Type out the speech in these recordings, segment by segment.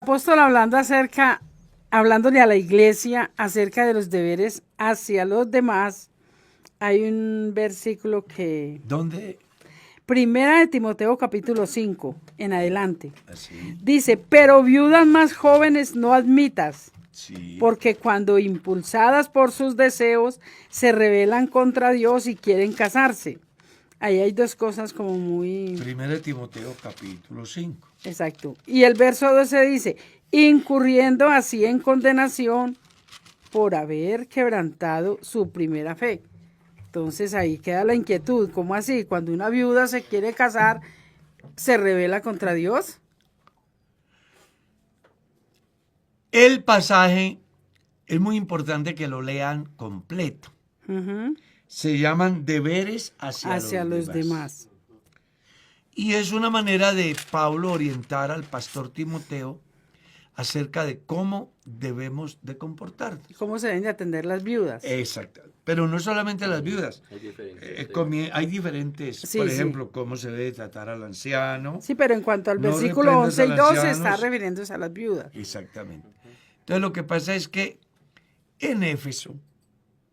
apóstol hablándole a la iglesia acerca de los deberes hacia los demás, hay un versículo que... ¿Dónde? Primera de Timoteo capítulo 5, en adelante. Así. Dice, pero viudas más jóvenes no admitas, Sí. porque cuando impulsadas por sus deseos se rebelan contra Dios y quieren casarse. Ahí hay dos cosas como muy... Primera de Timoteo capítulo 5. Exacto. Y el verso 12 dice, incurriendo así en condenación por haber quebrantado su primera fe. Entonces ahí queda la inquietud. ¿Cómo así? Cuando una viuda se quiere casar, ¿se rebela contra Dios? El pasaje es muy importante que lo lean completo. Uh-huh. Se llaman deberes hacia Los demás. demás. Y es una manera de Pablo orientar al pastor Timoteo acerca de cómo debemos de comportarnos. ¿Cómo se deben de atender las viudas? Exacto. Pero no solamente las viudas. Hay diferentes, Sí, por sí. ejemplo, cómo se debe tratar al anciano. Sí, pero en cuanto al No versículo reprendas 11 y al 12 anciano. está refiriéndose a las viudas. Exactamente. Entonces lo que pasa es que en Éfeso,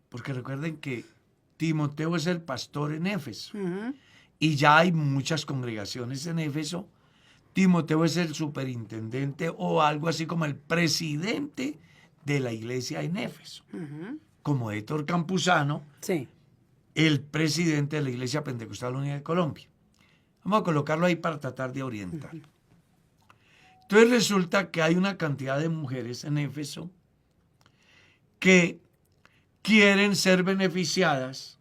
porque recuerden que Timoteo es el pastor en Éfeso, Uh-huh. y ya hay muchas congregaciones en Éfeso. Timoteo es el superintendente o algo así como el presidente de la iglesia en Éfeso. Uh-huh. Como Héctor Campuzano, Sí. el presidente de la Iglesia Pentecostal Unida de Colombia. Vamos a colocarlo ahí para tratar de orientar. Entonces resulta que hay una cantidad de mujeres en Éfeso que quieren ser beneficiadas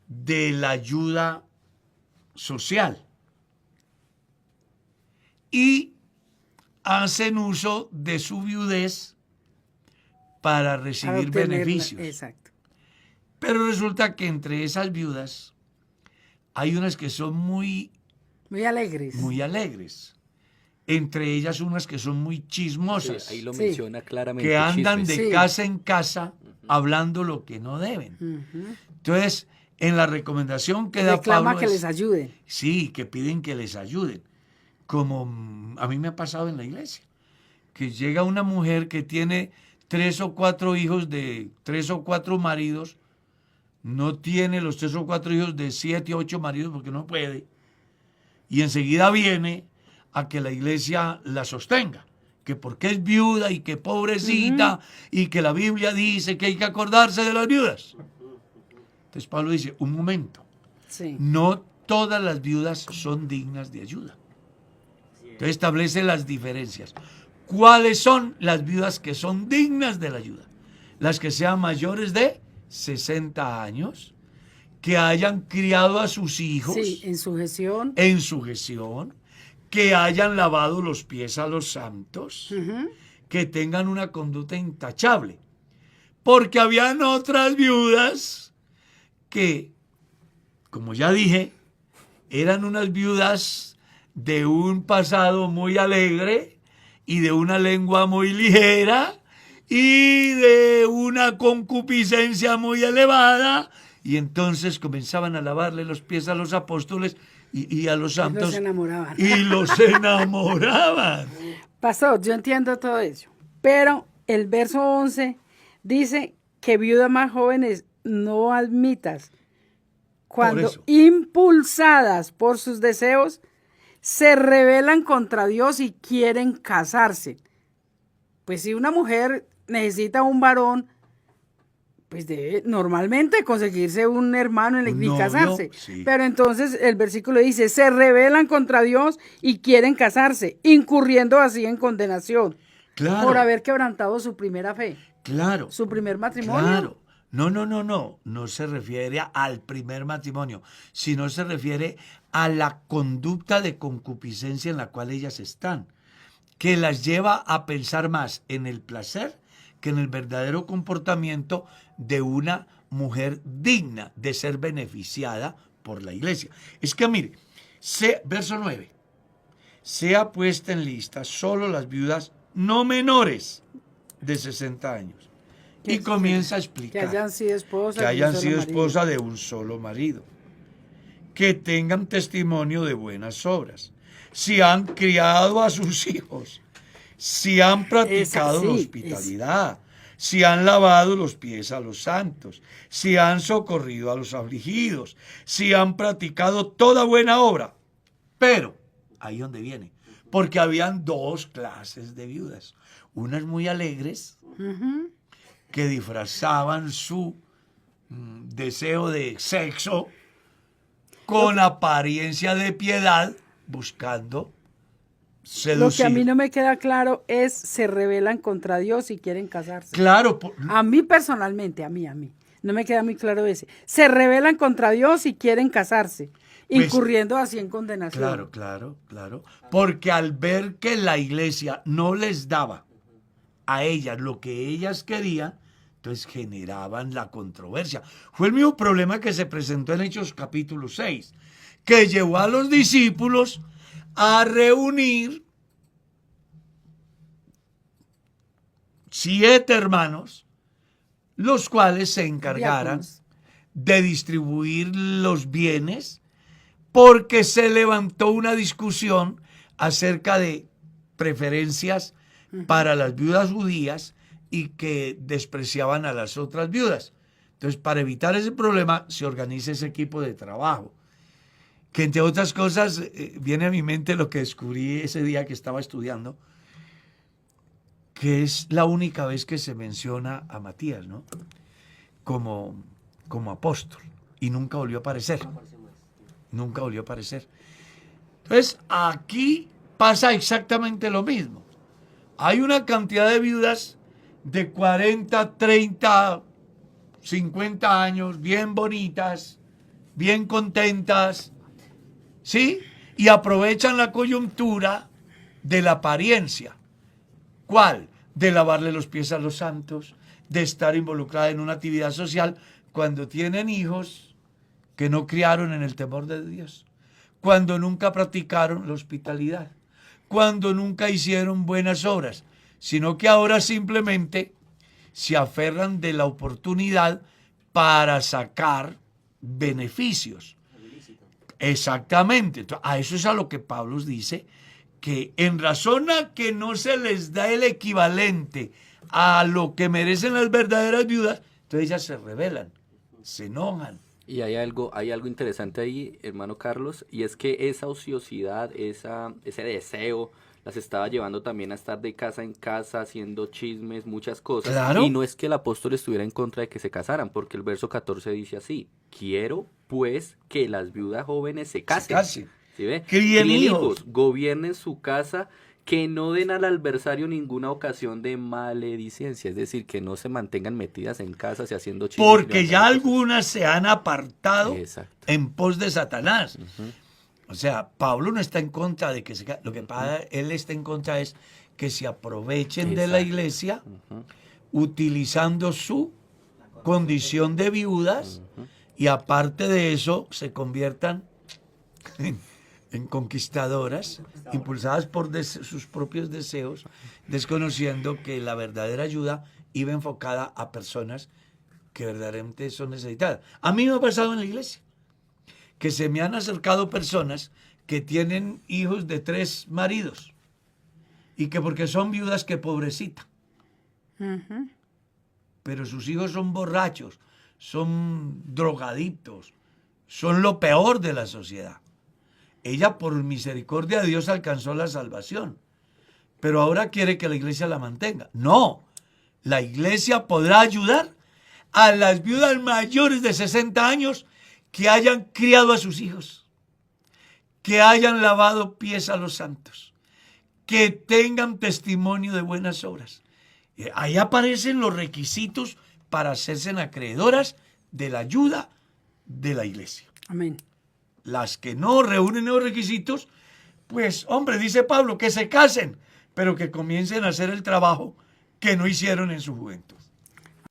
de la ayuda social y hacen uso de su viudez para recibir beneficios. Exacto. Pero resulta que entre esas viudas hay unas que son muy alegres. Entre ellas unas que son muy chismosas. Sí, ahí lo Sí. menciona claramente. Que andan chismes. de Sí. casa en casa hablando lo que no deben. Uh-huh. Entonces, en la recomendación que da Reclama Pablo que es- les ayuden. Sí, que piden que les ayuden. Como a mí me ha pasado en la iglesia. Que llega una mujer que tiene 3 o 4 hijos de 3 o 4 maridos. No tiene los 3 o 4 hijos de 7 o 8 maridos porque no puede. Y enseguida viene a que la iglesia la sostenga. Que porque es viuda y que pobrecita y que la Biblia dice que hay que acordarse de las viudas. Entonces Pablo dice, un momento, Sí. no todas las viudas son dignas de ayuda. Entonces establece las diferencias. ¿Cuáles son las viudas que son dignas de la ayuda? Las que sean mayores de 60 años, que hayan criado a sus hijos Sí, en sujeción. en sujeción, que hayan lavado los pies a los santos, Uh-huh. que tengan una conducta intachable. Porque habían otras viudas que, como ya dije, eran unas viudas de un pasado muy alegre y de una lengua muy ligera y de una concupiscencia muy elevada, y entonces comenzaban a lavarle los pies a los apóstoles y a los santos. Los enamoraban. Y los enamoraban. Pastor, yo entiendo todo eso, pero el verso 11 dice que viudas más jóvenes no admitas cuando eso. impulsadas por sus deseos se rebelan contra Dios y quieren casarse. Pues si una mujer necesita un varón, pues debe normalmente conseguirse un hermano y Un novio, casarse. sí. Pero entonces el versículo dice, se rebelan contra Dios y quieren casarse, incurriendo así en condenación Claro. por haber quebrantado su primera fe, Claro. su primer matrimonio. Claro. No se refiere al primer matrimonio, sino se refiere a la conducta de concupiscencia en la cual ellas están, que las lleva a pensar más en el placer que en el verdadero comportamiento de una mujer digna de ser beneficiada por la iglesia. Es que mire, verso 9, sea puesta en lista solo las viudas no menores de 60 años. Y comienza a explicar que hayan sido esposas, que hayan de un sido solo marido. esposas de un solo marido, que tengan testimonio de buenas obras, si han criado a sus hijos si han practicado la así, hospitalidad, si han lavado los pies a los santos, si han socorrido a los afligidos, si han practicado toda buena obra. Pero, ahí donde viene, porque habían dos clases de viudas, unas muy alegres, que disfrazaban su deseo de sexo con apariencia de piedad, buscando seducir. Lo que a mí no me queda claro es, se rebelan contra Dios y quieren casarse. Claro, A mí personalmente, a mí. No me queda muy claro ese. Se rebelan contra Dios y quieren casarse, Pues, incurriendo así en condenación. claro. Porque al ver que la iglesia no les daba a ellas lo que ellas querían, entonces generaban la controversia. Fue el mismo problema que se presentó en Hechos capítulo 6, que llevó a los discípulos a reunir 7 hermanos, los cuales se encargaran Diáconos. de distribuir los bienes, porque se levantó una discusión acerca de preferencias para las viudas judías y que despreciaban a las otras viudas. Entonces, para evitar ese problema, se organiza ese equipo de trabajo, que entre otras cosas, viene a mi mente lo que descubrí ese día que estaba estudiando, que es la única vez que se menciona a Matías, ¿no? Como apóstol, y nunca volvió a aparecer. Nunca volvió a aparecer. Entonces, aquí pasa exactamente lo mismo. Hay una cantidad de viudas de 40, 30, 50 años, bien bonitas, bien contentas, ¿sí? Y aprovechan la coyuntura de la apariencia. ¿Cuál? De lavarle los pies a los santos, de estar involucrada en una actividad social, cuando tienen hijos que no criaron en el temor de Dios, cuando nunca practicaron la hospitalidad, cuando nunca hicieron buenas obras, sino que ahora simplemente se aferran de la oportunidad para sacar beneficios. Exactamente. A eso es a lo que Pablo dice, que en razón a que no se les da el equivalente a lo que merecen las verdaderas viudas, entonces ellas se rebelan, se enojan. Y hay algo interesante ahí, hermano Carlos, y es que esa ociosidad, ese deseo, las estaba llevando también a estar de casa en casa, haciendo chismes, muchas cosas. Claro. Y no es que el apóstol estuviera en contra de que se casaran, porque el verso 14 dice así: quiero, pues, que las viudas jóvenes se casen. ¿Sí ve? Críen hijos. Gobiernen su casa, que no den al adversario ninguna ocasión de maledicencia, es decir, que no se mantengan metidas en casas y haciendo chismes. Porque ya algunas se han apartado. Exacto. En pos de Satanás. O sea, Pablo no está en contra de que lo que pasa, él está en contra es que se aprovechen de la iglesia utilizando su condición de viudas y aparte de eso se conviertan en conquistadoras, impulsadas por sus propios deseos, desconociendo que la verdadera ayuda iba enfocada a personas que verdaderamente son necesitadas. A mí me ha pasado en la iglesia que se me han acercado personas que tienen hijos de 3 maridos y que porque son viudas, que pobrecita. Pero sus hijos son borrachos, son drogadictos, son lo peor de la sociedad. Ella, por misericordia de Dios, alcanzó la salvación, pero ahora quiere que la iglesia la mantenga. No, la iglesia podrá ayudar a las viudas mayores de 60 años que hayan criado a sus hijos, que hayan lavado pies a los santos, que tengan testimonio de buenas obras. Ahí aparecen los requisitos para hacerse acreedoras de la ayuda de la iglesia. Amén. Las que no reúnen esos requisitos, pues, hombre, dice Pablo, que se casen, pero que comiencen a hacer el trabajo que no hicieron en su juventud.